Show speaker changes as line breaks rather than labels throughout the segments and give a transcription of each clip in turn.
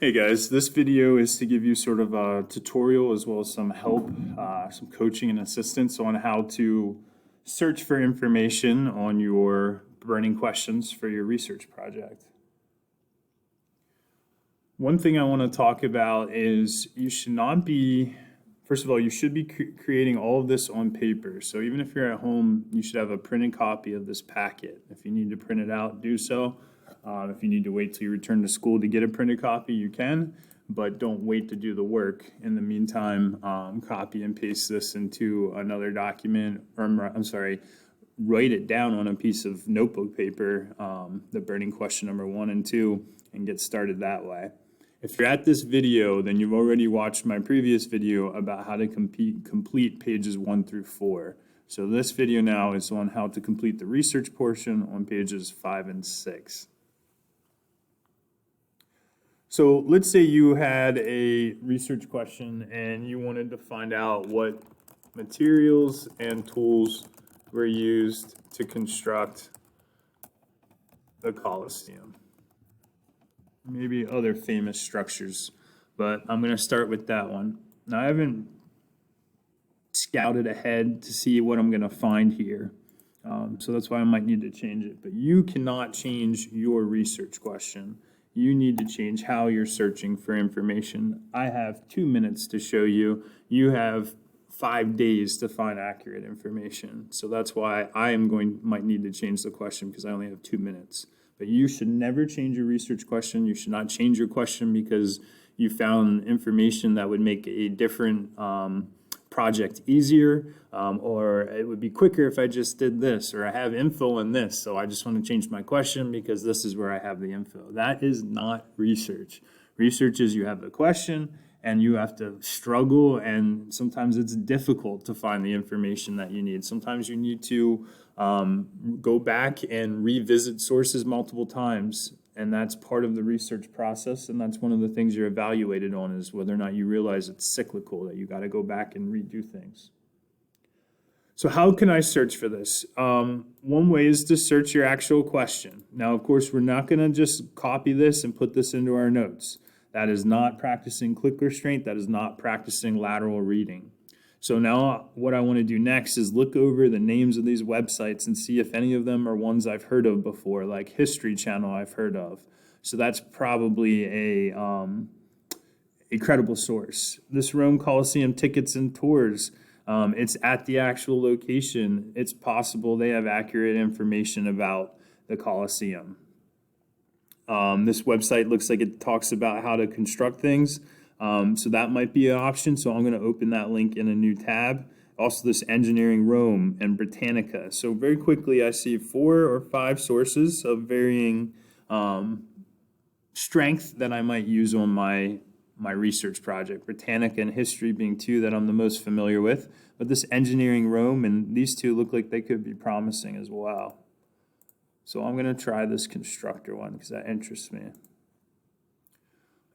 Hey guys, this video is to give you sort of a tutorial as well as some help, some coaching and assistance on how to search for information on your burning questions for your research project. One thing I want to talk about is you should not be, first of all, you should be creating all of this on paper. So even if you're at home, you should have a printed copy of this packet. If you need to print it out, do so. If you need to wait till you return to school to get a printed copy, you can, but don't wait to do the work. In the meantime, copy and paste this into another document, or I'm sorry, write it down on a piece of notebook paper, the burning question number 1 and 2, and get started that way. If you're at this video, then you've already watched my previous video about how to complete pages 1 through 4. So this video now is on how to complete the research portion on pages 5 and 6. So let's say you had a research question and you wanted to find out what materials and tools were used to construct the Colosseum. Maybe other famous structures, but I'm going to start with that one. Now, I haven't scouted ahead to see what I'm going to find here, so that's why I might need to change it. But you cannot change your research question. You need to change how you're searching for information. I have 2 minutes to show you. You have 5 days to find accurate information. So that's why I might need to change the question, because I only have 2 minutes. But you should never change your research question. You should not change your question because you found information that would make a different project easier, or it would be quicker if I just did this, or I have info on this, so I just want to change my question because this is where I have the info. That is not research. Research is you have the question and you have to struggle, and sometimes it's difficult to find the information that you need. Sometimes you need to go back and revisit sources multiple times, and that's part of the research process, and that's one of the things you're evaluated on, is whether or not you realize it's cyclical, that you got to go back and redo things. So how can I search for this? One way is to search your actual question. Now, of course, we're not going to just copy this and put this into our notes. That is not practicing click restraint. That is not practicing lateral reading. So now what I want to do next is look over the names of these websites and see if any of them are ones I've heard of before, like History Channel I've heard of. So that's probably a credible source. This Rome Colosseum Tickets and Tours, it's at the actual location. It's possible they have accurate information about the Colosseum. This website looks like it talks about how to construct things. So that might be an option. So I'm going to open that link in a new tab. Also, this Engineering Rome and Britannica. So very quickly, I see 4 or 5 sources of varying strength that I might use on my research project. Britannica and History being 2 that I'm the most familiar with. But this Engineering Rome and these 2 look like they could be promising as well. So I'm going to try this constructor one because that interests me.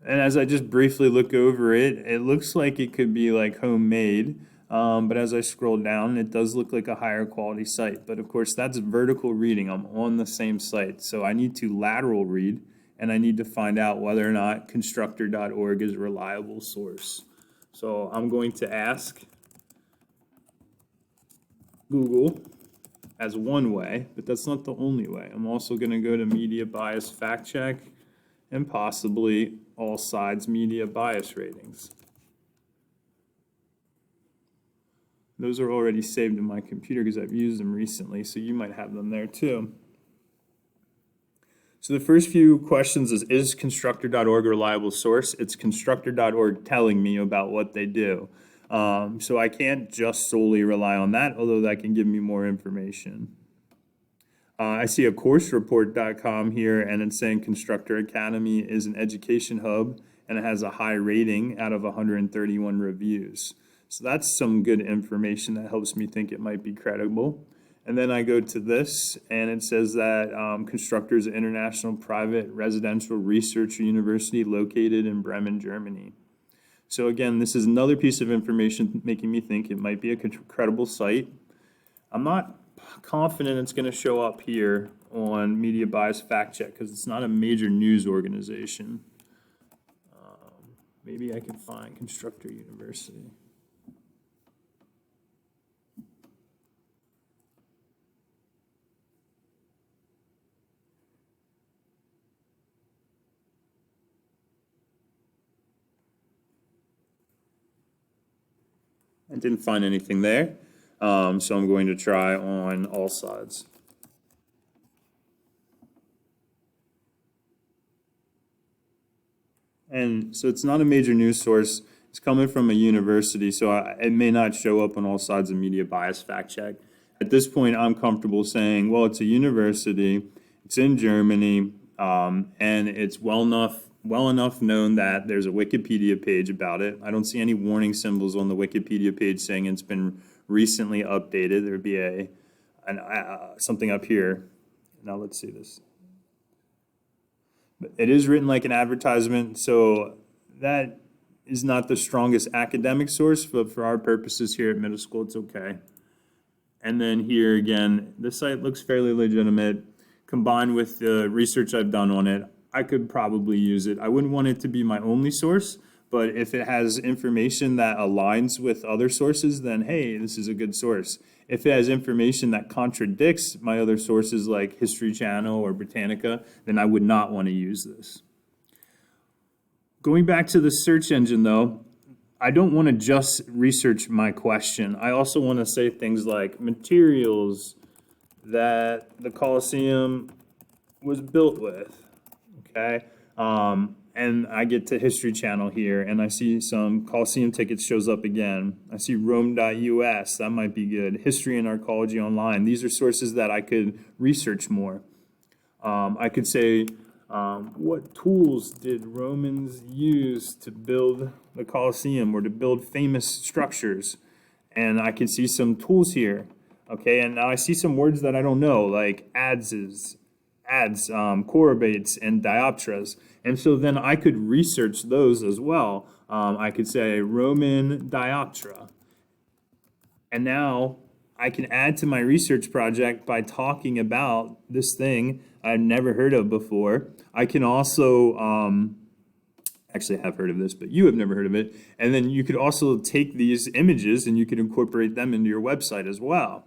And as I just briefly look over it, it looks like it could be like homemade. But as I scroll down, it does look like a higher quality site. But of course, that's vertical reading. I'm on the same site. So I need to lateral read, and I need to find out whether or not constructor.org is a reliable source. So I'm going to ask Google as one way, but that's not the only way. I'm also going to go to Media Bias Fact Check and possibly All Sides Media Bias Ratings. Those are already saved in my computer because I've used them recently, so you might have them there too. So the first few questions is constructor.org a reliable source? It's constructor.org telling me about what they do. So I can't just solely rely on that, although that can give me more information. I see a coursereport.com here, and it's saying Constructor Academy is an education hub, and it has a high rating out of 131 reviews. So that's some good information that helps me think it might be credible. And then I go to this, and it says that Constructor is an international private residential research university located in Bremen, Germany. So again, this is another piece of information making me think it might be a credible site. I'm not confident it's going to show up here on Media Bias Fact Check because it's not a major news organization. Maybe I can find Constructor University. I didn't find anything there, so I'm going to try on all sides. And so it's not a major news source. It's coming from a university, so it may not show up on all sides of media bias fact check. At this point, I'm comfortable saying, well, it's a university, it's in Germany, and it's well enough known that there's a Wikipedia page about it. I don't see any warning symbols on the Wikipedia page saying it's been recently updated. There'd be something up here. Now let's see this. But it is written like an advertisement, so that is not the strongest academic source, but for our purposes here at middle school, it's okay. And then here again, the site looks fairly legitimate. Combined with the research I've done on it, I could probably use it. I wouldn't want it to be my only source, but if it has information that aligns with other sources, then hey, this is a good source. If it has information that contradicts my other sources like History Channel or Britannica, then I would not want to use this. Going back to the search engine though, I don't want to just research my question. I also want to say things like materials that the Colosseum was built with, okay? And I get to History Channel here, and I see some Colosseum tickets shows up again. I see Rome.us, that might be good. History and Archaeology Online. These are sources that I could research more. I could say, what tools did Romans use to build the Colosseum or to build famous structures? And I can see some tools here, okay? And now I see some words that I don't know, like adze, chorobates, and dioptras. And so then I could research those as well. I could say Roman dioptra. And now I can add to my research project by talking about this thing I've never heard of before. I can also, actually have heard of this, but you have never heard of it. And then you could also take these images and you could incorporate them into your website as well.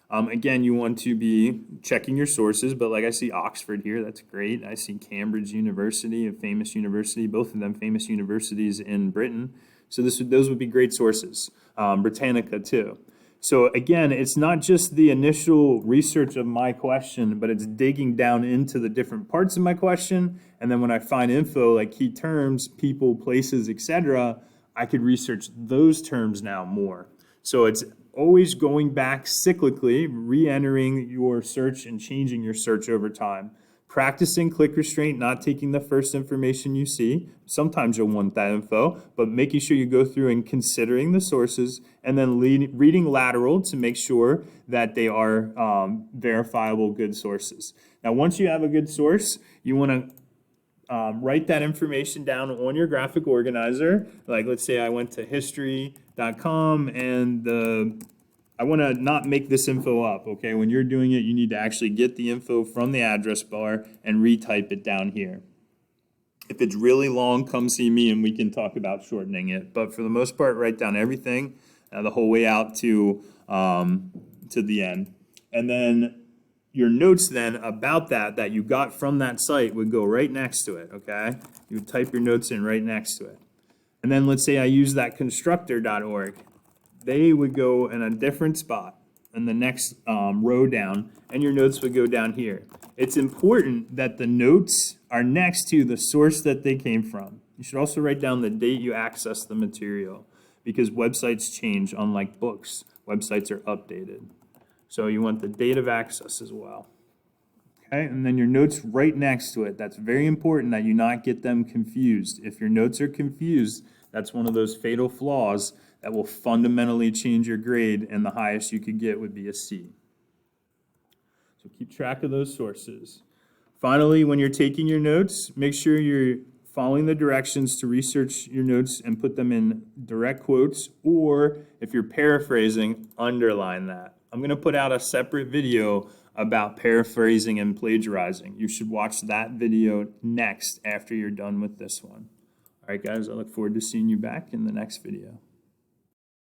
Again, you want to be checking your sources, but like I see Oxford here, that's great. I see Cambridge University, a famous university, both of them famous universities in Britain. So those would be great sources. Britannica too. So again, it's not just the initial research of my question, but it's digging down into the different parts of my question. And then when I find info like key terms, people, places, etc., I could research those terms now more. So it's always going back cyclically, re-entering your search and changing your search over time. Practicing click restraint, not taking the first information you see. Sometimes you'll want that info, but making sure you go through and considering the sources, and then reading lateral to make sure that they are verifiable good sources. Now, once you have a good source, you want to write that information down on your graphic organizer. Like let's say I went to history.com and I want to not make this info up, okay? When you're doing it, you need to actually get the info from the address bar and retype it down here. If it's really long, come see me and we can talk about shortening it. But for the most part, write down everything the whole way out to the end. And then your notes then about that you got from that site would go right next to it, okay? You would type your notes in right next to it. And then let's say I use that constructor.org. They would go in a different spot in the next row down, and your notes would go down here. It's important that the notes are next to the source that they came from. You should also write down the date you access the material, because websites change, unlike books. Websites are updated. So you want the date of access as well. Okay, and then your notes right next to it. That's very important that you not get them confused. If your notes are confused, that's one of those fatal flaws that will fundamentally change your grade, and the highest you could get would be a C. So keep track of those sources. Finally, when you're taking your notes, make sure you're following the directions to research your notes and put them in direct quotes, or if you're paraphrasing, underline that. I'm going to put out a separate video about paraphrasing and plagiarizing. You should watch that video next after you're done with this one. All right, guys, I look forward to seeing you back in the next video.